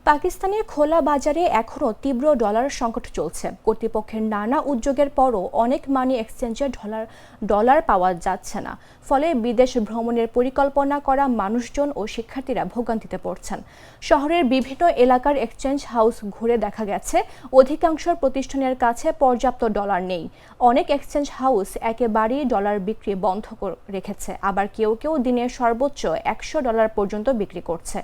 পাকিস্তানের খোলা বাজারে এখনও তীব্র ডলার সংকট চলছে। কর্তৃপক্ষের নানা উদ্যোগের পরও অনেক মানি এক্সচেঞ্জে ডলার পাওয়া যাচ্ছে না। ফলে বিদেশ ভ্রমণের পরিকল্পনা করা মানুষজন ও শিক্ষার্থীরা ভোগান্তিতে পড়ছেন। শহরের বিভিন্ন এলাকার এক্সচেঞ্জ হাউস ঘুরে দেখা গেছে অধিকাংশ প্রতিষ্ঠানের কাছে পর্যাপ্ত ডলার নেই। অনেক এক্সচেঞ্জ হাউস একেবারেই ডলার বিক্রি বন্ধ রেখেছে, আবার কেউ কেউ দিনে সর্বোচ্চ $100 পর্যন্ত বিক্রি করছে।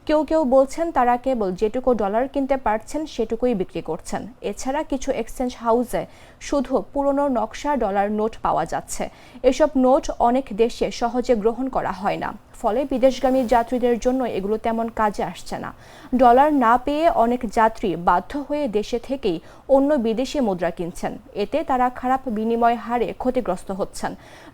কেউ কেউ বলছেন তারা কেবল যেটুকু ডলার কিনতে পারছেন সেটুকুই বিক্রি করছেন। এছাড়া কিছু এক্সচেঞ্জ হাউসে শুধু পুরনো নকশা ডলার নোট পাওয়া যাচ্ছে। এসব নোট অনেক দেশে সহজে গ্রহণ করা হয় না, ফলে বিদেশগামী যাত্রীদের জন্য এগুলো তেমন কাজে আসছে না। ডলার না পেয়ে অনেক যাত্রী বাধ্য হয়ে দেশে থেকেই অন্য বিদেশি মুদ্রা কিনছেন। এতে তারা খারাপ বিনিময় হারে ক্ষতিগ্রস্ত হচ্ছেন।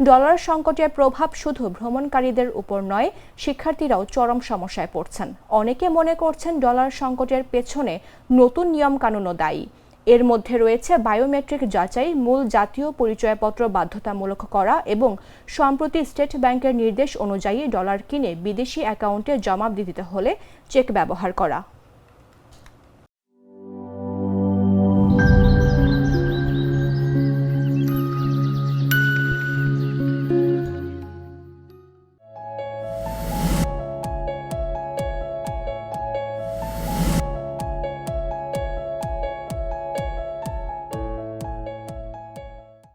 ডলার সংকটের প্রভাব শুধু ভ্রমণকারীদের উপর নয়, শিক্ষার্থীরাও চরম সমস্যায় পড়ছেন। অনেকে মনে করছেন ডলার সংকটের পেছনে নতুন নিয়মকানুনও দায়ী। এর মধ্যে রয়েছে বায়োমেট্রিক যাচাই, মূল জাতীয় পরিচয়পত্র বাধ্যতামূলক করা এবং সম্প্রতি স্টেট ব্যাংকের নির্দেশ অনুযায়ী ডলার কিনে বিদেশি অ্যাকাউন্টে জমা দিতে হলে চেক ব্যবহার করা।